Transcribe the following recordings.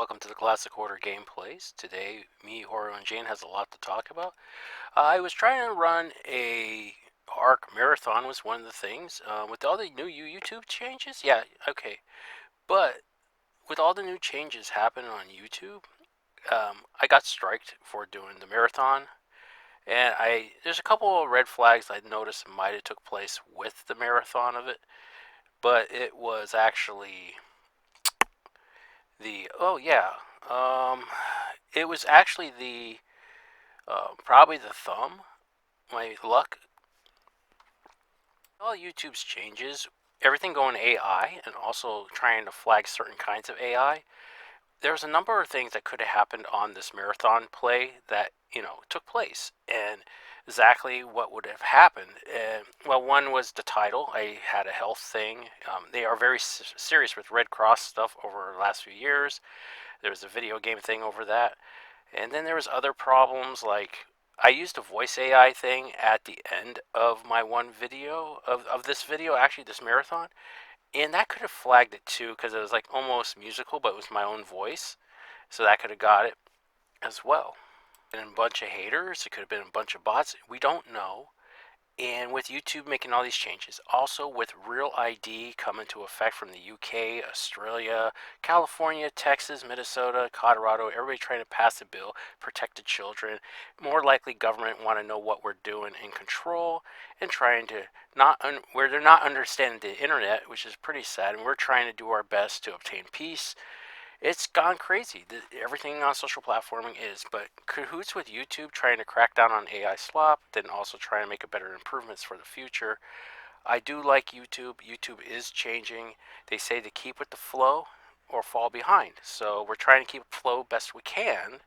welcome to the Classic Order Gameplays. Today, me, Horo, and Jane has a lot to talk about. I was trying to run a Arc Marathon was one of the things. With all the new YouTube changes, yeah, okay. But with all the new changes happening on YouTube, I got striked for doing the marathon. And there's a couple of red flags I noticed might have took place with the marathon of it. But it was actually oh yeah, um, it was actually probably the thumb. My luck. All YouTube's changes, everything going AI, and also trying to flag certain kinds of AI. There's a number of things that could have happened on this marathon play that took place, and exactly what would have happened. Well, one was the title. I had a health thing. They are very serious with Red Cross stuff over the last few years. There was a video game thing over that. And then there was other problems like I used a voice AI thing at the end of my one video of this video, actually this marathon, and that could have flagged it too because it was like almost musical, but it was my own voice, so that could have got it as well. And a bunch of haters, it could have been a bunch of bots. We don't know. And with YouTube making all these changes, also with Real ID coming to effect from the UK, Australia, California, Texas, Minnesota, Colorado, everybody trying to pass a bill, protect the children. More likely, government want to know what we're doing in control and trying to where they're not understanding the internet, which is pretty sad. And we're trying to do our best to obtain peace. It's gone crazy. Everything on social platforming is, but cahoots with YouTube trying to crack down on AI slop, then also trying to make a better improvements for the future. I do like YouTube. YouTube is changing. They say to keep with the flow or fall behind. So we're trying to keep flow best we can.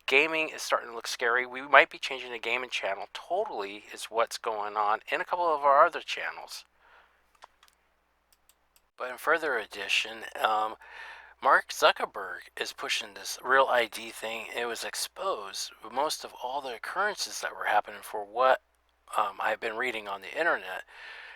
Gaming is starting to look scary. We might be changing the gaming channel totally is what's going on in a couple of our other channels. But in further addition, Mark Zuckerberg is pushing this Real ID thing. It was exposed most of all the occurrences that were happening for what I've been reading on the internet.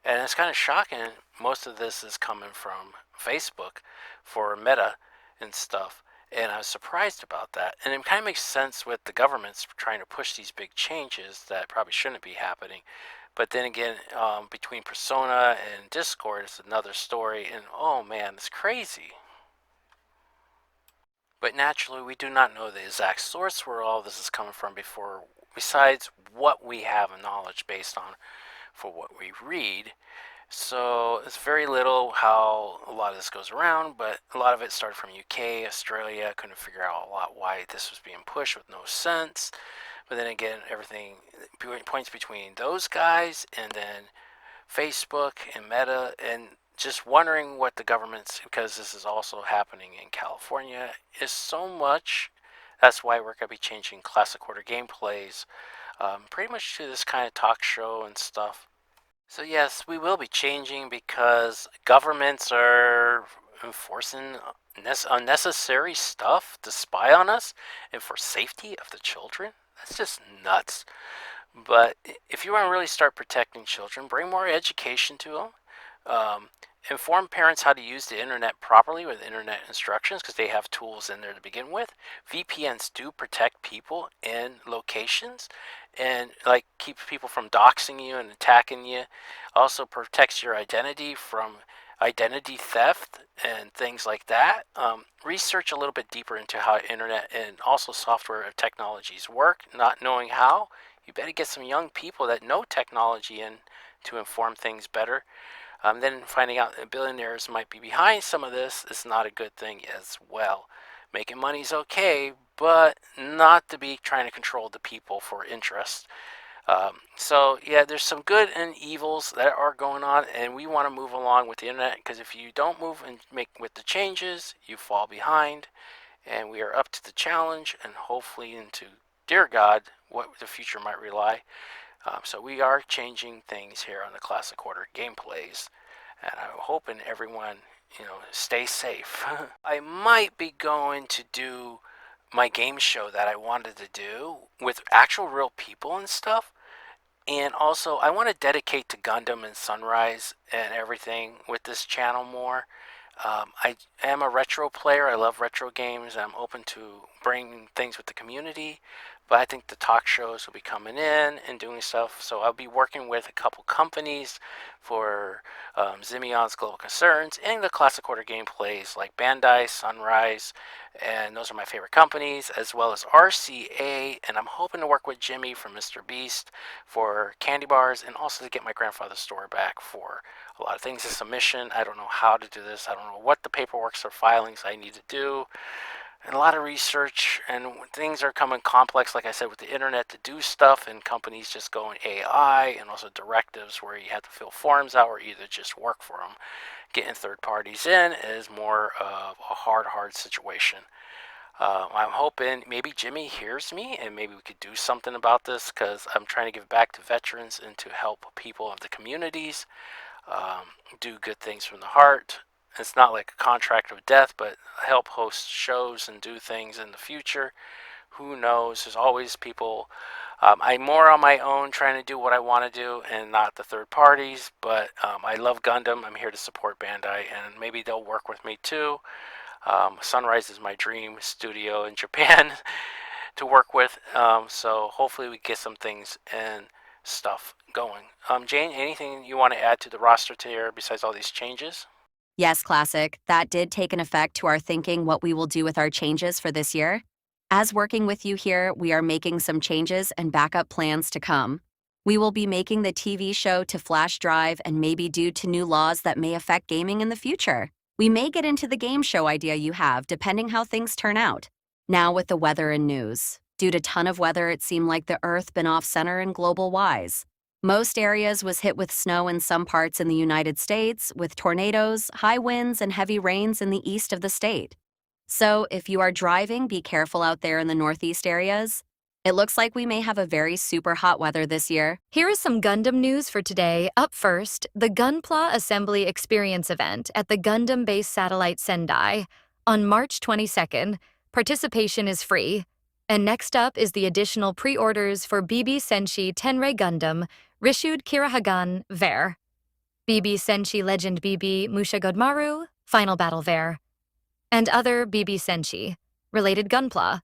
And it's kind of shocking. Most of this is coming from Facebook for Meta and stuff. And I was surprised about that. And it kind of makes sense with the governments trying to push these big changes that probably shouldn't be happening. But then again, between Persona and Discord, it's another story. And oh man, it's crazy. But naturally, we do not know the exact source where all this is coming from besides what we have knowledge based on for what we read. So it's very little how a lot of this goes around, but a lot of it started from UK, Australia. Couldn't figure out a lot why this was being pushed with no sense. But then again, everything points between those guys and then Facebook and Meta, and just wondering what the government's, because this is also happening in California, is so much. That's why we're going to be changing Classic Order gameplays pretty much to this kind of talk show and stuff. So yes, we will be changing because governments are enforcing unnecessary stuff to spy on us and for safety of the children. That's just nuts. But if you want to really start protecting children, bring more education to them. Inform parents how to use the internet properly with internet instructions because they have tools in there to begin with. VPNs do protect people in locations and like keeps people from doxing you and attacking you. Also protects your identity from identity theft and things like that. Research a little bit deeper into how internet and also software technologies work. Not knowing how, you better get some young people that know technology in to inform things better. Then finding out that billionaires might be behind some of this is not a good thing as well. Making money's okay, but not to be trying to control the people for interest. So yeah, there's some good and evils that are going on, and we want to move along with the internet because if you don't move and make with the changes, you fall behind. And we are up to the challenge, and hopefully into, dear God, what the future might rely. So we are changing things here on the Classic Order gameplays, and I'm hoping everyone, stay safe. I might be going to do my game show that I wanted to do with actual real people and stuff. And also, I want to dedicate to Gundam and Sunrise and everything with this channel more. I am a retro player. I love retro games. I'm open to bringing things with the community, but I think the talk shows will be coming in and doing stuff. So I'll be working with a couple companies for Zymeon's Global Concerns and the classic order gameplays like Bandai, Sunrise, and those are my favorite companies, as well as RCA. And I'm hoping to work with Jimmy from Mr. Beast for candy bars and also to get my grandfather's store back for a lot of things in submission. I don't know how to do this. I don't know what the paperwork or filings I need to do. And a lot of research, and when things are coming complex, like I said, with the internet to do stuff, and companies just going AI, and also directives where you have to fill forms out or either just work for them. Getting third parties in is more of a hard situation. I'm hoping maybe Jimmy hears me and maybe we could do something about this because I'm trying to give back to veterans and to help people of the communities um, do good things from the heart. It's not like a contract of death, but help host shows and do things in the future. Who knows? There's always people. I'm more on my own trying to do what I want to do and not the third parties, but I love Gundam. I'm here to support Bandai, and maybe they'll work with me too. Sunrise is my dream studio in Japan to work with, so hopefully we get some things and stuff going. Jane, anything you want to add to the roster tier besides all these changes? Yes, Classic, that did take an effect to our thinking what we will do with our changes for this year. As working with you here, we are making some changes and backup plans to come. We will be making the TV show to flash drive and maybe due to new laws that may affect gaming in the future. We may get into the game show idea you have, depending how things turn out. Now with the weather and news. Due to ton of weather, it seemed like the Earth been off center and global wise. Most areas was hit with snow in some parts in the United States, with tornadoes, high winds, and heavy rains in the east of the state. So, if you are driving, be careful out there in the northeast areas. It looks like we may have a very super hot weather this year. Here is some Gundam news for today. Up first, the Gunpla Assembly Experience event at the Gundam Base Satellite Sendai. On March 22nd, participation is free. And next up is the additional pre-orders for BB Senshi Tenrei Gundam, Rishud Kirahagan, Ver. BB Senshi Legend BB Mushagodmaru, Final Battle Ver. And other BB Senshi, related Gunpla.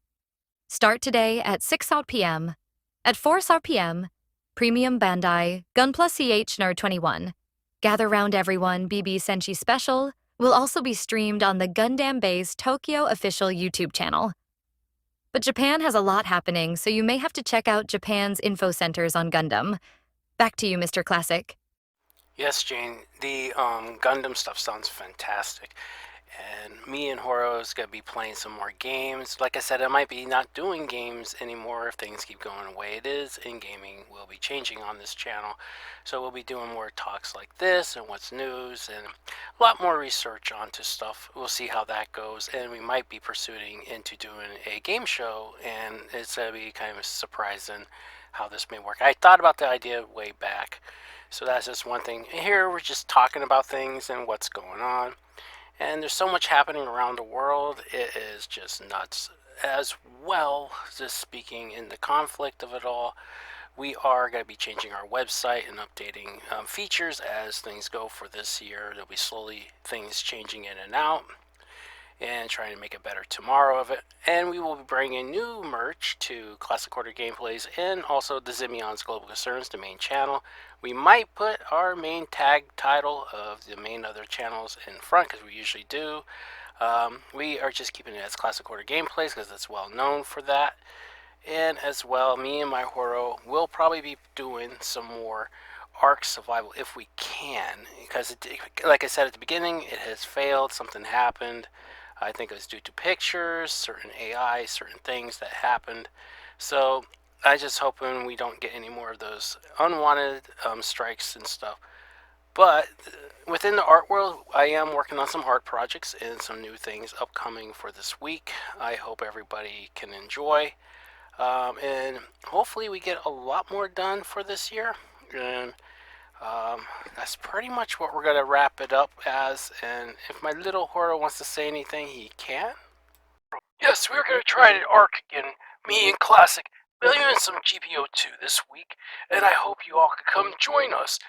Start today at 6 p.m. At 4 p.m., Premium Bandai, Gunpla CH NR 21. Gather Round Everyone BB Senshi Special will also be streamed on the Gundam Base Tokyo official YouTube channel. But Japan has a lot happening, so you may have to check out Japan's info centers on Gundam. Back to you, Mr. Classic. Yes, Jane. The Gundam stuff sounds fantastic. And me and Horo is going to be playing some more games. Like I said, I might be not doing games anymore if things keep going the way it is, and gaming will be changing on this channel. So we'll be doing more talks like this and what's news and a lot more research onto stuff. We'll see how that goes, and we might be pursuing into doing a game show, and it's going to be kind of surprising how this may work. I thought about the idea way back. So that's just one thing. Here we're just talking about things and what's going on. And there's so much happening around the world, it is just nuts. As well, just speaking in the conflict of it all, we are going to be changing our website and updating features as things go for this year. There'll be slowly things changing in and out and trying to make a better tomorrow of it. And we will be bringing new merch to Classic Order Gameplays and also the Zymeon's Global Concerns, the main channel. We might put our main tag title of the main other channels in front because we usually do. We are just keeping it as Classic Order Gameplays because it's well known for that. And as well, me and my Horo will probably be doing some more Ark Survival if we can, because like I said at the beginning, it has failed. Something happened. I think it was due to pictures, certain AI, certain things that happened. So I just hoping we don't get any more of those unwanted strikes and stuff. But within the art world, I am working on some art projects and some new things upcoming for this week. I hope everybody can enjoy. And hopefully we get a lot more done for this year. And that's pretty much what we're going to wrap it up as. And if my little Horo wants to say anything, he can. Yes, we're going to try it at Ark again. Me and Classic. Building some GPO2 this week. And I hope you all can come join us.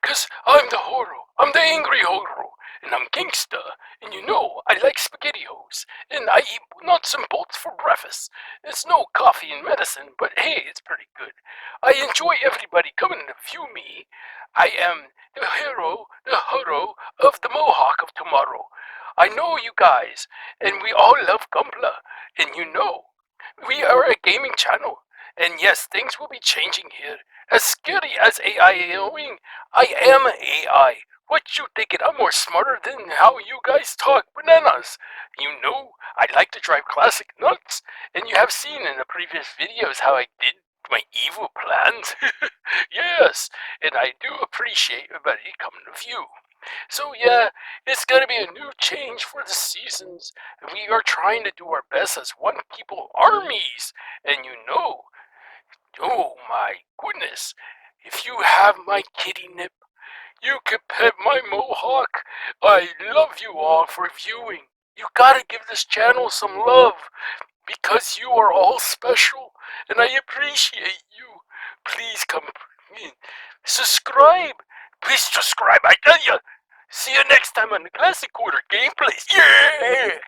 Because I'm the Horo. I'm the angry Horo. and I'm gangsta, and you know I like SpaghettiOs, and I eat nuts and bolts for breakfast. It's no coffee and medicine, but hey, it's pretty good. I enjoy everybody coming to view me. I am the hero of the Mohawk of tomorrow. I know you guys, and we all love Gumpla, and you know, we are a gaming channel, and yes, things will be changing here. As scary as AI is going, I am AI. What you thinking? I'm more smarter than how you guys talk bananas. You know, I like to drive classic nuts, and you have seen in the previous videos how I did my evil plans. Yes, and I do appreciate everybody coming to view. So yeah, it's gonna be a new change for the seasons. We are trying to do our best as one people armies, and you know, oh my goodness, if you have my kitty nip, you can pet my mohawk. I love you all for viewing. You gotta give this channel some love because you are all special and I appreciate you. Please come in. Subscribe. Please subscribe, I tell you. See you next time on the Classic Quarter Gameplays. Yeah!